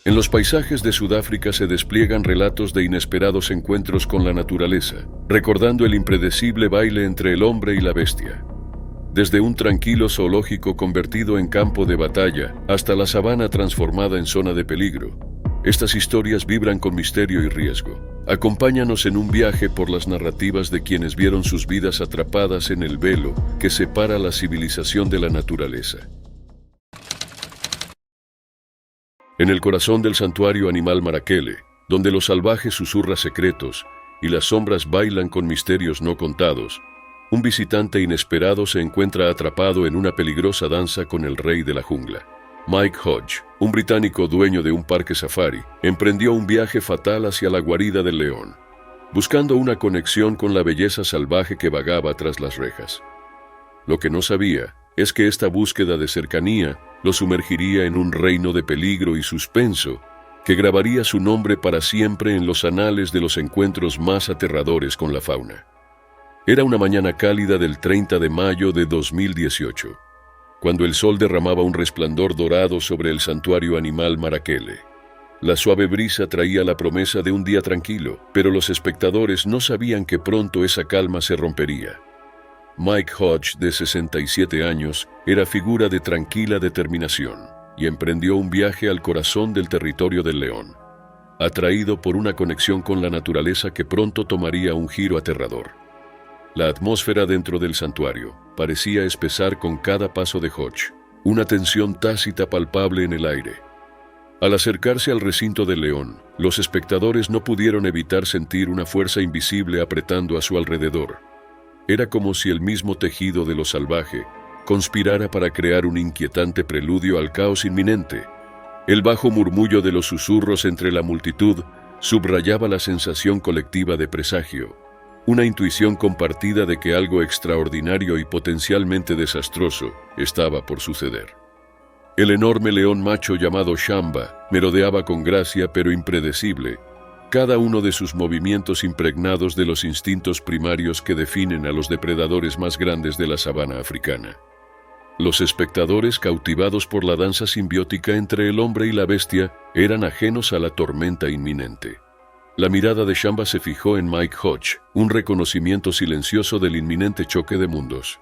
En los paisajes de Sudáfrica se despliegan relatos de inesperados encuentros con la naturaleza, recordando el impredecible baile entre el hombre y la bestia. Desde un tranquilo zoológico convertido en campo de batalla hasta la sabana transformada en zona de peligro, estas historias vibran con misterio y riesgo. Acompáñanos en un viaje por las narrativas de quienes vieron sus vidas atrapadas en el velo que separa la civilización de la naturaleza. En el corazón del santuario animal Marakele, donde lo salvaje susurra secretos y las sombras bailan con misterios no contados, un visitante inesperado se encuentra atrapado en una peligrosa danza con el rey de la jungla. Mike Hodge, un británico dueño de un parque safari, emprendió un viaje fatal hacia la guarida del león, buscando una conexión con la belleza salvaje que vagaba tras las rejas. Lo que no sabía es que esta búsqueda de cercanía lo sumergiría en un reino de peligro y suspenso que grabaría su nombre para siempre en los anales de los encuentros más aterradores con la fauna. Era una mañana cálida del 30 de mayo de 2018, cuando el sol derramaba un resplandor dorado sobre el santuario animal Marakele. La suave brisa traía la promesa de un día tranquilo, pero los espectadores no sabían que pronto esa calma se rompería. Mike Hodge, de 67 años, era figura de tranquila determinación y emprendió un viaje al corazón del territorio del león, atraído por una conexión con la naturaleza que pronto tomaría un giro aterrador. La atmósfera dentro del santuario parecía espesar con cada paso de Hodge, una tensión tácita palpable en el aire. Al acercarse al recinto del león, los espectadores no pudieron evitar sentir una fuerza invisible apretando a su alrededor. Era como si el mismo tejido de lo salvaje conspirara para crear un inquietante preludio al caos inminente. El bajo murmullo de los susurros entre la multitud subrayaba la sensación colectiva de presagio, una intuición compartida de que algo extraordinario y potencialmente desastroso estaba por suceder. El enorme león macho llamado Shamba merodeaba con gracia pero impredecible, cada uno de sus movimientos impregnados de los instintos primarios que definen a los depredadores más grandes de la sabana africana. Los espectadores, cautivados por la danza simbiótica entre el hombre y la bestia, eran ajenos a la tormenta inminente. La mirada de Shamba se fijó en Mike Hodge, un reconocimiento silencioso del inminente choque de mundos.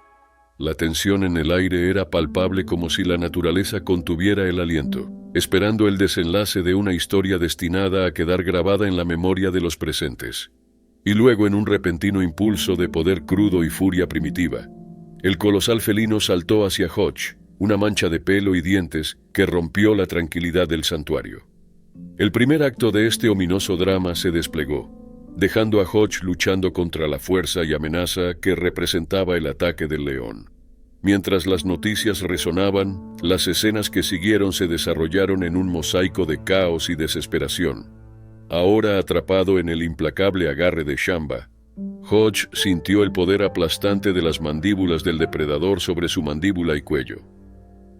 La tensión en el aire era palpable, como si la naturaleza contuviera el aliento, esperando el desenlace de una historia destinada a quedar grabada en la memoria de los presentes. Y luego, en un repentino impulso de poder crudo y furia primitiva, el colosal felino saltó hacia Hodge, una mancha de pelo y dientes que rompió la tranquilidad del santuario. El primer acto de este ominoso drama se desplegó, dejando a Hodge luchando contra la fuerza y amenaza que representaba el ataque del león. Mientras las noticias resonaban, las escenas que siguieron se desarrollaron en un mosaico de caos y desesperación. Ahora atrapado en el implacable agarre de Shamba, Hodge sintió el poder aplastante de las mandíbulas del depredador sobre su mandíbula y cuello.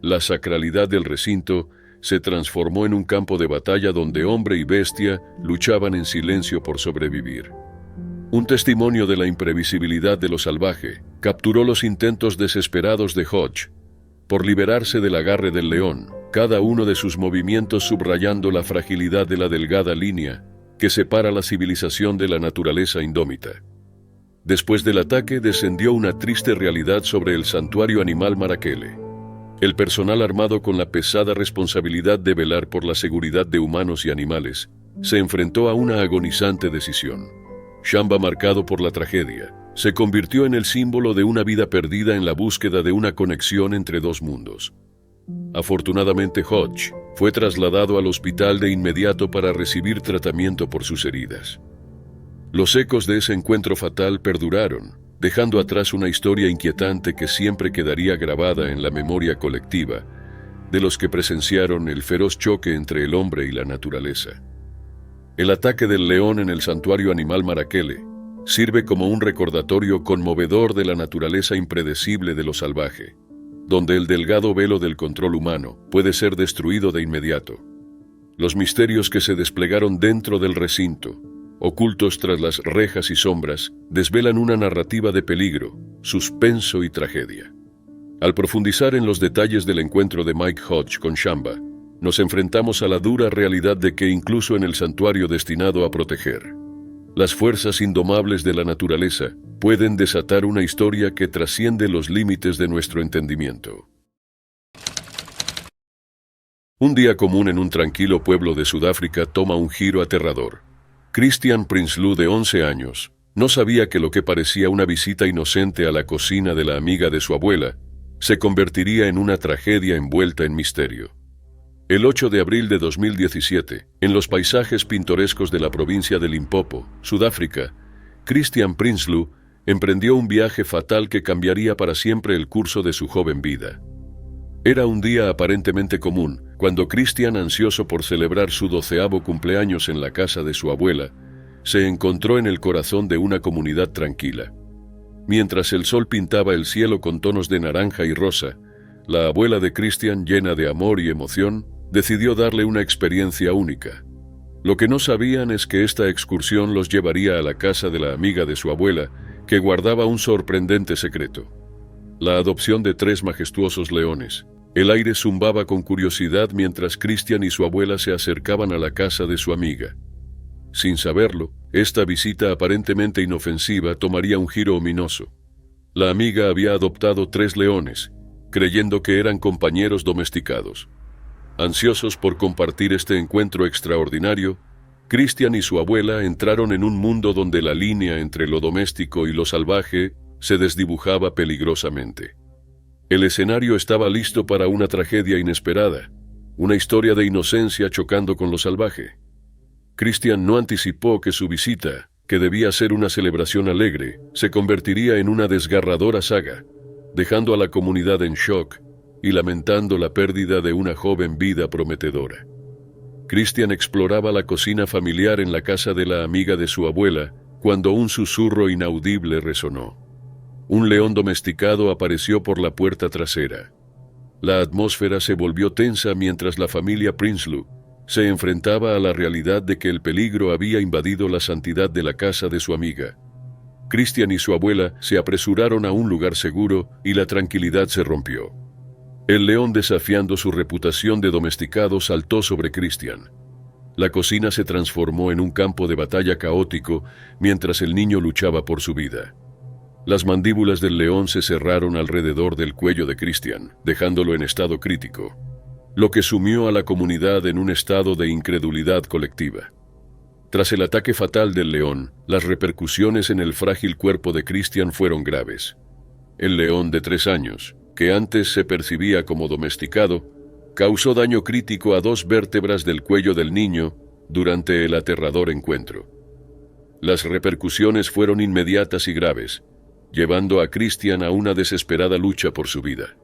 La sacralidad del recinto se transformó en un campo de batalla donde hombre y bestia luchaban en silencio por sobrevivir. Un testimonio de la imprevisibilidad de lo salvaje capturó los intentos desesperados de Hodge por liberarse del agarre del león, cada uno de sus movimientos subrayando la fragilidad de la delgada línea que separa la civilización de la naturaleza indómita. Después del ataque descendió una triste realidad sobre el santuario animal Marakele. El personal, armado con la pesada responsabilidad de velar por la seguridad de humanos y animales, se enfrentó a una agonizante decisión. Shamba, marcado por la tragedia, se convirtió en el símbolo de una vida perdida en la búsqueda de una conexión entre dos mundos. Afortunadamente, Hodge fue trasladado al hospital de inmediato para recibir tratamiento por sus heridas. Los ecos de ese encuentro fatal perduraron, dejando atrás una historia inquietante que siempre quedaría grabada en la memoria colectiva de los que presenciaron el feroz choque entre el hombre y la naturaleza. El ataque del león en el santuario animal Marakele sirve como un recordatorio conmovedor de la naturaleza impredecible de lo salvaje, donde el delgado velo del control humano puede ser destruido de inmediato. Los misterios que se desplegaron dentro del recinto, ocultos tras las rejas y sombras, desvelan una narrativa de peligro, suspenso y tragedia. Al profundizar en los detalles del encuentro de Mike Hodge con Shamba, nos enfrentamos a la dura realidad de que incluso en el santuario destinado a proteger, las fuerzas indomables de la naturaleza pueden desatar una historia que trasciende los límites de nuestro entendimiento. Un día común en un tranquilo pueblo de Sudáfrica toma un giro aterrador. Christian Prinsloo, de 11 años, no sabía que lo que parecía una visita inocente a la cocina de la amiga de su abuela se convertiría en una tragedia envuelta en misterio. El 8 de abril de 2017, en los paisajes pintorescos de la provincia de Limpopo, Sudáfrica, Christian Prinsloo emprendió un viaje fatal que cambiaría para siempre el curso de su joven vida. Era un día aparentemente común, cuando Christian, ansioso por celebrar su 12º cumpleaños en la casa de su abuela, se encontró en el corazón de una comunidad tranquila. Mientras el sol pintaba el cielo con tonos de naranja y rosa, la abuela de Christian, llena de amor y emoción, decidió darle una experiencia única. Lo que no sabían es que esta excursión los llevaría a la casa de la amiga de su abuela, que guardaba un sorprendente secreto: la adopción de 3 majestuosos leones. El aire zumbaba con curiosidad mientras Christian y su abuela se acercaban a la casa de su amiga. Sin saberlo, esta visita aparentemente inofensiva tomaría un giro ominoso. La amiga había adoptado 3 leones, creyendo que eran compañeros domesticados. Ansiosos por compartir este encuentro extraordinario, Christian y su abuela entraron en un mundo donde la línea entre lo doméstico y lo salvaje se desdibujaba peligrosamente. El escenario estaba listo para una tragedia inesperada, una historia de inocencia chocando con lo salvaje. Christian no anticipó que su visita, que debía ser una celebración alegre, se convertiría en una desgarradora saga, dejando a la comunidad en shock y lamentando la pérdida de una joven vida prometedora. Christian exploraba la cocina familiar en la casa de la amiga de su abuela cuando un susurro inaudible resonó. Un león domesticado apareció por la puerta trasera. La atmósfera se volvió tensa mientras la familia Prinsloo se enfrentaba a la realidad de que el peligro había invadido la santidad de la casa de su amiga. Christian y su abuela se apresuraron a un lugar seguro y la tranquilidad se rompió. El león, desafiando su reputación de domesticado, saltó sobre Christian. La cocina se transformó en un campo de batalla caótico mientras el niño luchaba por su vida. Las mandíbulas del león se cerraron alrededor del cuello de Christian, dejándolo en estado crítico, lo que sumió a la comunidad en un estado de incredulidad colectiva. Tras el ataque fatal del león, las repercusiones en el frágil cuerpo de Christian fueron graves. El león de 3 años, que antes se percibía como domesticado, causó daño crítico a 2 vértebras del cuello del niño durante el aterrador encuentro. Las repercusiones fueron inmediatas y graves, llevando a Christian a una desesperada lucha por su vida.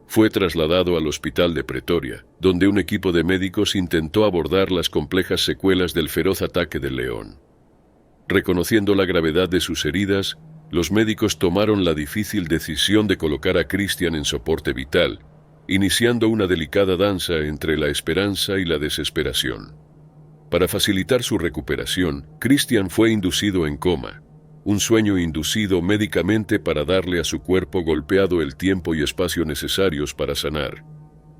Fue trasladado al hospital de Pretoria, donde un equipo de médicos intentó abordar las complejas secuelas del feroz ataque del león. Reconociendo la gravedad de sus heridas, los médicos tomaron la difícil decisión de colocar a Christian en soporte vital, iniciando una delicada danza entre la esperanza y la desesperación. Para facilitar su recuperación, Christian fue inducido en coma, un sueño inducido médicamente para darle a su cuerpo golpeado el tiempo y espacio necesarios para sanar.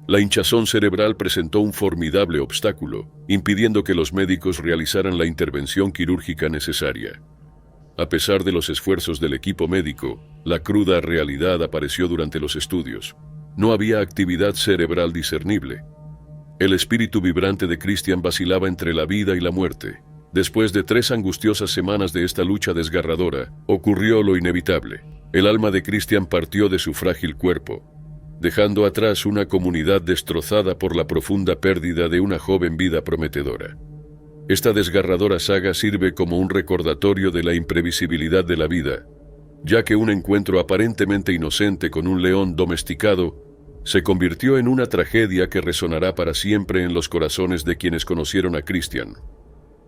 La hinchazón cerebral presentó un formidable obstáculo, impidiendo que los médicos realizaran la intervención quirúrgica necesaria. A pesar de los esfuerzos del equipo médico, la cruda realidad apareció durante los estudios. No había actividad cerebral discernible. El espíritu vibrante de Christian vacilaba entre la vida y la muerte. Después de 3 angustiosas semanas de esta lucha desgarradora, ocurrió lo inevitable. El alma de Christian partió de su frágil cuerpo, dejando atrás una comunidad destrozada por la profunda pérdida de una joven vida prometedora. Esta desgarradora saga sirve como un recordatorio de la imprevisibilidad de la vida, ya que un encuentro aparentemente inocente con un león domesticado se convirtió en una tragedia que resonará para siempre en los corazones de quienes conocieron a Christian.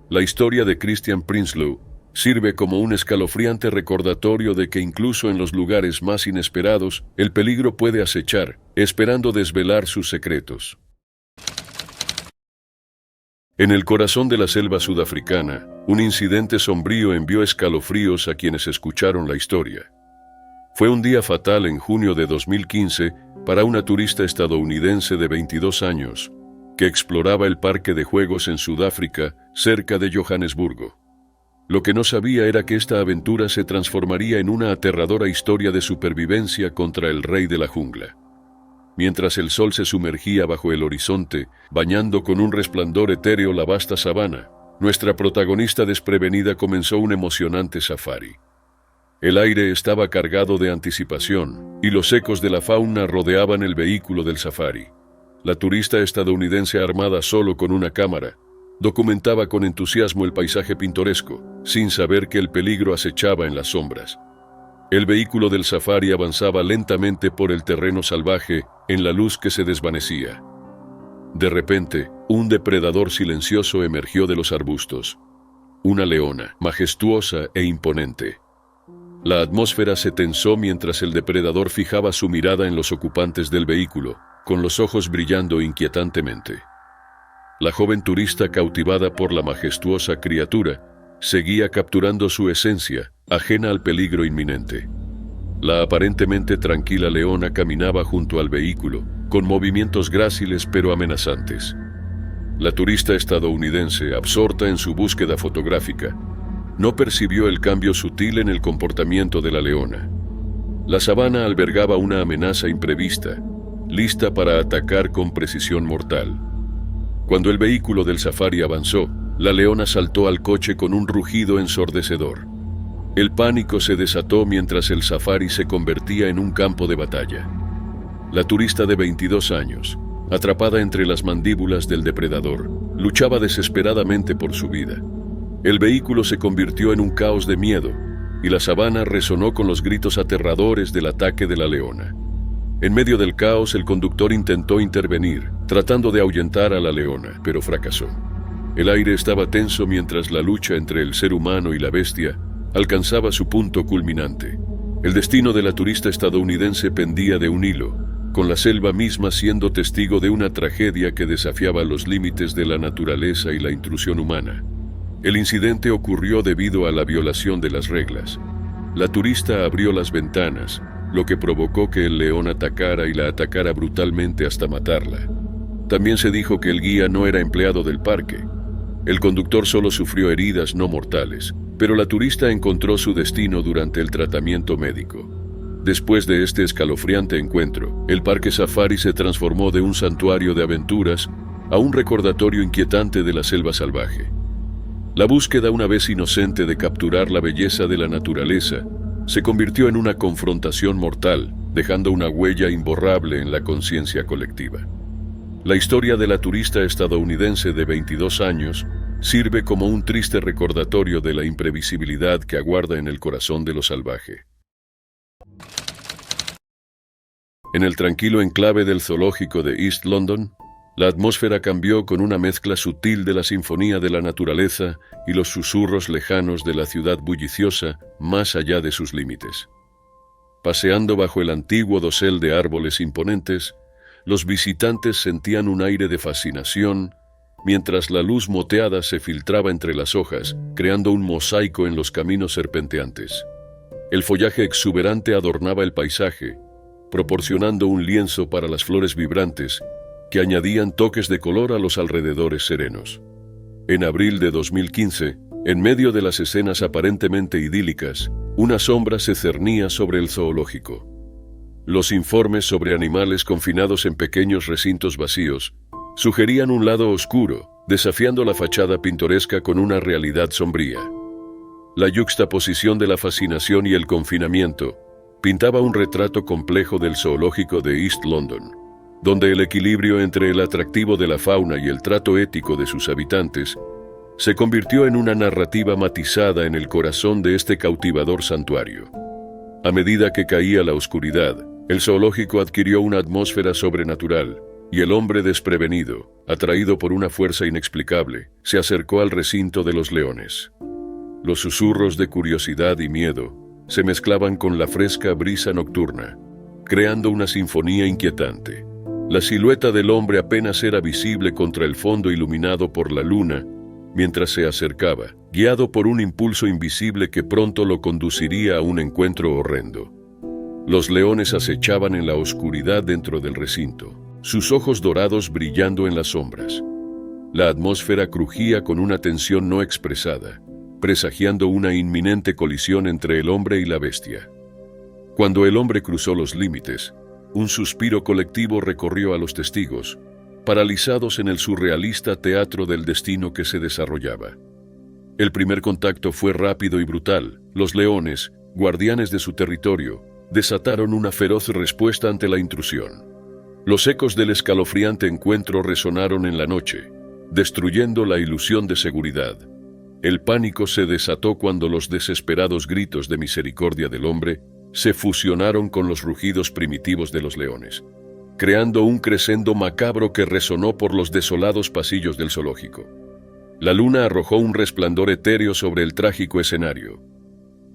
La historia de Christian Prinsloo sirve como un escalofriante recordatorio de que incluso en los lugares más inesperados, el peligro puede acechar, esperando desvelar sus secretos. En el corazón de la selva sudafricana, un incidente sombrío envió escalofríos a quienes escucharon la historia. Fue un día fatal en junio de 2015 para una turista estadounidense de 22 años, que exploraba el parque de juegos en Sudáfrica, cerca de Johannesburgo. Lo que no sabía era que esta aventura se transformaría en una aterradora historia de supervivencia contra el rey de la jungla. Mientras el sol se sumergía bajo el horizonte, bañando con un resplandor etéreo la vasta sabana, nuestra protagonista desprevenida comenzó un emocionante safari. El aire estaba cargado de anticipación, y los ecos de la fauna rodeaban el vehículo del safari. La turista estadounidense, armada solo con una cámara, documentaba con entusiasmo el paisaje pintoresco, sin saber que el peligro acechaba en las sombras. El vehículo del safari avanzaba lentamente por el terreno salvaje en la luz que se desvanecía. De repente, un depredador silencioso emergió de los arbustos. Una leona, majestuosa e imponente. La atmósfera se tensó mientras el depredador fijaba su mirada en los ocupantes del vehículo, con los ojos brillando inquietantemente. La joven turista, cautivada por la majestuosa criatura, seguía capturando su esencia, ajena al peligro inminente. La aparentemente tranquila leona caminaba junto al vehículo, con movimientos gráciles pero amenazantes. La turista estadounidense, absorta en su búsqueda fotográfica, no percibió el cambio sutil en el comportamiento de la leona. La sabana albergaba una amenaza imprevista, lista para atacar con precisión mortal. Cuando el vehículo del safari avanzó, la leona saltó al coche con un rugido ensordecedor. El pánico se desató mientras el safari se convertía en un campo de batalla. La turista de 22 años, atrapada entre las mandíbulas del depredador, luchaba desesperadamente por su vida. El vehículo se convirtió en un caos de miedo, y la sabana resonó con los gritos aterradores del ataque de la leona. En medio del caos, el conductor intentó intervenir, tratando de ahuyentar a la leona, pero fracasó. El aire estaba tenso mientras la lucha entre el ser humano y la bestia alcanzaba su punto culminante. El destino de la turista estadounidense pendía de un hilo, con la selva misma siendo testigo de una tragedia que desafiaba los límites de la naturaleza y la intrusión humana. El incidente ocurrió debido a la violación de las reglas. La turista abrió las ventanas, lo que provocó que el león atacara y la atacara brutalmente hasta matarla. También se dijo que el guía no era empleado del parque. El conductor solo sufrió heridas no mortales, pero la turista encontró su destino durante el tratamiento médico. Después de este escalofriante encuentro, el parque safari se transformó de un santuario de aventuras a un recordatorio inquietante de la selva salvaje. La búsqueda, una vez inocente, de capturar la belleza de la naturaleza, se convirtió en una confrontación mortal, dejando una huella imborrable en la conciencia colectiva. La historia de la turista estadounidense de 22 años sirve como un triste recordatorio de la imprevisibilidad que aguarda en el corazón de lo salvaje. En el tranquilo enclave del zoológico de East London, la atmósfera cambió con una mezcla sutil de la sinfonía de la naturaleza y los susurros lejanos de la ciudad bulliciosa más allá de sus límites. Paseando bajo el antiguo dosel de árboles imponentes, los visitantes sentían un aire de fascinación mientras la luz moteada se filtraba entre las hojas, creando un mosaico en los caminos serpenteantes. El follaje exuberante adornaba el paisaje, proporcionando un lienzo para las flores vibrantes que añadían toques de color a los alrededores serenos. En abril de 2015, en medio de las escenas aparentemente idílicas, una sombra se cernía sobre el zoológico. Los informes sobre animales confinados en pequeños recintos vacíos sugerían un lado oscuro, desafiando la fachada pintoresca con una realidad sombría. La yuxtaposición de la fascinación y el confinamiento pintaba un retrato complejo del zoológico de East London, donde el equilibrio entre el atractivo de la fauna y el trato ético de sus habitantes se convirtió en una narrativa matizada en el corazón de este cautivador santuario. A medida que caía la oscuridad, el zoológico adquirió una atmósfera sobrenatural, y el hombre desprevenido, atraído por una fuerza inexplicable, se acercó al recinto de los leones. Los susurros de curiosidad y miedo se mezclaban con la fresca brisa nocturna, creando una sinfonía inquietante. La silueta del hombre apenas era visible contra el fondo iluminado por la luna mientras se acercaba, guiado por un impulso invisible que pronto lo conduciría a un encuentro horrendo. Los leones acechaban en la oscuridad dentro del recinto, sus ojos dorados brillando en las sombras. La atmósfera crujía con una tensión no expresada, presagiando una inminente colisión entre el hombre y la bestia. Cuando el hombre cruzó los límites, un suspiro colectivo recorrió a los testigos, paralizados en el surrealista teatro del destino que se desarrollaba. El primer contacto fue rápido y brutal. Los leones, guardianes de su territorio, desataron una feroz respuesta ante la intrusión. Los ecos del escalofriante encuentro resonaron en la noche, destruyendo la ilusión de seguridad. El pánico se desató cuando los desesperados gritos de misericordia del hombre se fusionaron con los rugidos primitivos de los leones, creando un crescendo macabro que resonó por los desolados pasillos del zoológico. La luna arrojó un resplandor etéreo sobre el trágico escenario.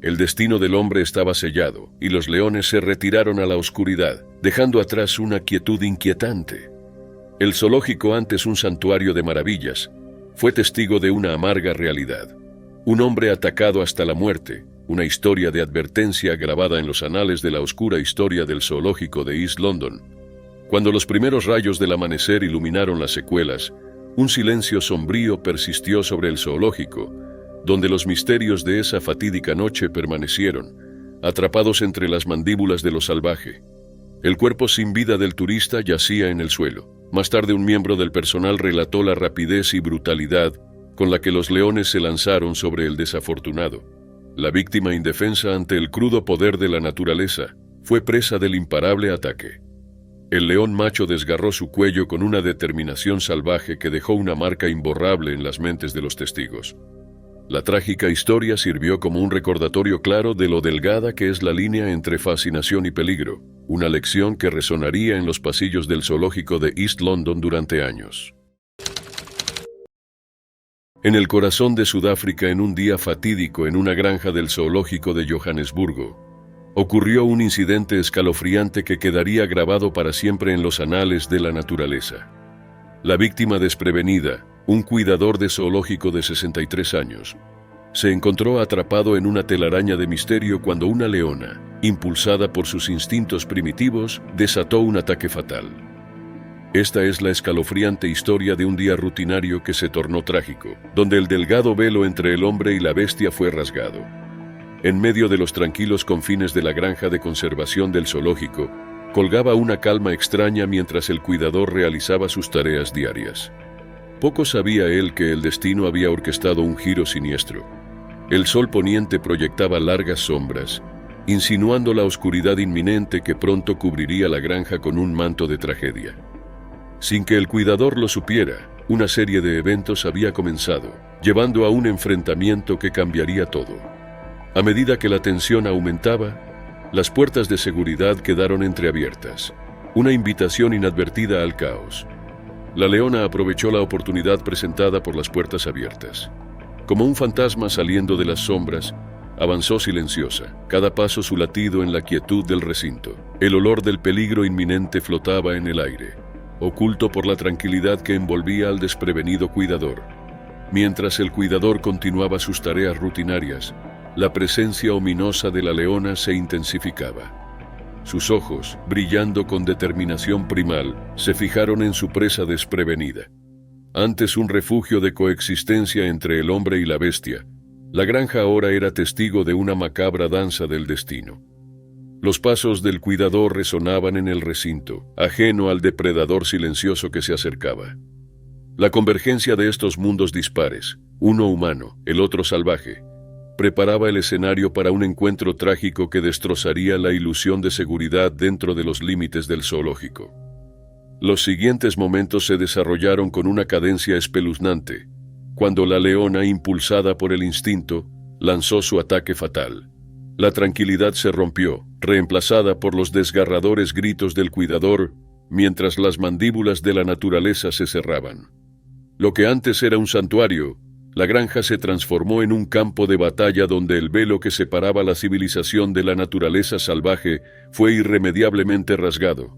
El destino del hombre estaba sellado, y los leones se retiraron a la oscuridad, dejando atrás una quietud inquietante. El zoológico, antes un santuario de maravillas, fue testigo de una amarga realidad. Un hombre atacado hasta la muerte, una historia de advertencia grabada en los anales de la oscura historia del zoológico de East London. Cuando los primeros rayos del amanecer iluminaron las secuelas, un silencio sombrío persistió sobre el zoológico, donde los misterios de esa fatídica noche permanecieron, atrapados entre las mandíbulas de lo salvaje. El cuerpo sin vida del turista yacía en el suelo. Más tarde un miembro del personal relató la rapidez y brutalidad con la que los leones se lanzaron sobre el desafortunado. La víctima indefensa ante el crudo poder de la naturaleza fue presa del imparable ataque. El león macho desgarró su cuello con una determinación salvaje que dejó una marca imborrable en las mentes de los testigos. La trágica historia sirvió como un recordatorio claro de lo delgada que es la línea entre fascinación y peligro, una lección que resonaría en los pasillos del zoológico de East London durante años. En el corazón de Sudáfrica, en un día fatídico en una granja del zoológico de Johannesburgo, ocurrió un incidente escalofriante que quedaría grabado para siempre en los anales de la naturaleza. La víctima desprevenida, un cuidador de zoológico de 63 años, se encontró atrapado en una telaraña de misterio cuando una leona, impulsada por sus instintos primitivos, desató un ataque fatal. Esta es la escalofriante historia de un día rutinario que se tornó trágico, donde el delgado velo entre el hombre y la bestia fue rasgado. En medio de los tranquilos confines de la granja de conservación del zoológico, colgaba una calma extraña mientras el cuidador realizaba sus tareas diarias. Poco sabía él que el destino había orquestado un giro siniestro. El sol poniente proyectaba largas sombras, insinuando la oscuridad inminente que pronto cubriría la granja con un manto de tragedia. Sin que el cuidador lo supiera, una serie de eventos había comenzado, llevando a un enfrentamiento que cambiaría todo. A medida que la tensión aumentaba, las puertas de seguridad quedaron entreabiertas, una invitación inadvertida al caos. La leona aprovechó la oportunidad presentada por las puertas abiertas. Como un fantasma saliendo de las sombras, avanzó silenciosa, cada paso su latido en la quietud del recinto. El olor del peligro inminente flotaba en el aire, oculto por la tranquilidad que envolvía al desprevenido cuidador. Mientras el cuidador continuaba sus tareas rutinarias, la presencia ominosa de la leona se intensificaba. Sus ojos, brillando con determinación primal, se fijaron en su presa desprevenida. Antes un refugio de coexistencia entre el hombre y la bestia, la granja ahora era testigo de una macabra danza del destino. Los pasos del cuidador resonaban en el recinto, ajeno al depredador silencioso que se acercaba. La convergencia de estos mundos dispares, uno humano, el otro salvaje, preparaba el escenario para un encuentro trágico que destrozaría la ilusión de seguridad dentro de los límites del zoológico. Los siguientes momentos se desarrollaron con una cadencia espeluznante, cuando la leona, impulsada por el instinto, lanzó su ataque fatal. La tranquilidad se rompió, reemplazada por los desgarradores gritos del cuidador, mientras las mandíbulas de la naturaleza se cerraban. Lo que antes era un santuario, la granja se transformó en un campo de batalla donde el velo que separaba la civilización de la naturaleza salvaje fue irremediablemente rasgado.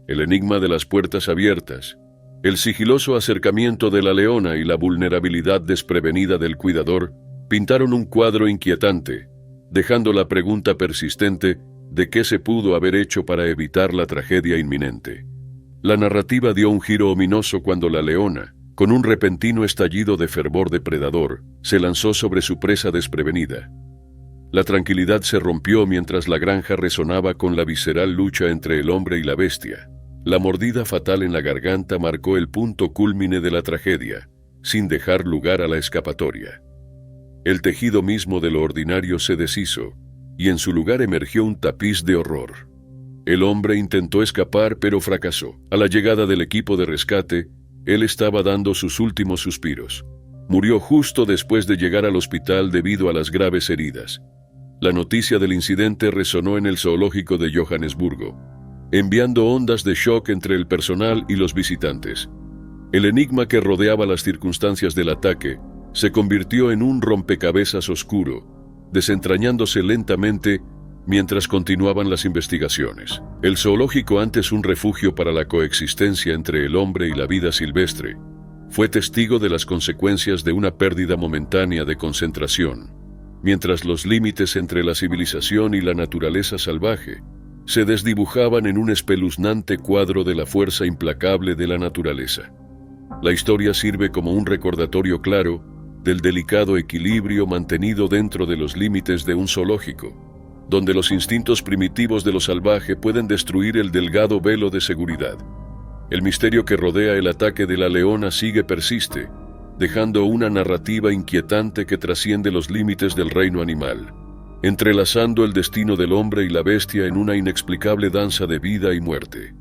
El enigma de las puertas abiertas, el sigiloso acercamiento de la leona y la vulnerabilidad desprevenida del cuidador pintaron un cuadro inquietante, dejando la pregunta persistente de qué se pudo haber hecho para evitar la tragedia inminente. La narrativa dio un giro ominoso cuando la leona, con un repentino estallido de fervor depredador, se lanzó sobre su presa desprevenida. La tranquilidad se rompió mientras la granja resonaba con la visceral lucha entre el hombre y la bestia. La mordida fatal en la garganta marcó el punto cúlmine de la tragedia, sin dejar lugar a la escapatoria. El tejido mismo de lo ordinario se deshizo, y en su lugar emergió un tapiz de horror. El hombre intentó escapar, pero fracasó. A la llegada del equipo de rescate, él estaba dando sus últimos suspiros. Murió justo después de llegar al hospital debido a las graves heridas. La noticia del incidente resonó en el zoológico de Johannesburgo, enviando ondas de shock entre el personal y los visitantes. El enigma que rodeaba las circunstancias del ataque se convirtió en un rompecabezas oscuro, desentrañándose lentamente mientras continuaban las investigaciones. El zoológico, antes un refugio para la coexistencia entre el hombre y la vida silvestre, fue testigo de las consecuencias de una pérdida momentánea de concentración, mientras los límites entre la civilización y la naturaleza salvaje se desdibujaban en un espeluznante cuadro de la fuerza implacable de la naturaleza. La historia sirve como un recordatorio claro del delicado equilibrio mantenido dentro de los límites de un zoológico, donde los instintos primitivos de lo salvaje pueden destruir el delgado velo de seguridad. El misterio que rodea el ataque de la leona persiste, dejando una narrativa inquietante que trasciende los límites del reino animal, entrelazando el destino del hombre y la bestia en una inexplicable danza de vida y muerte.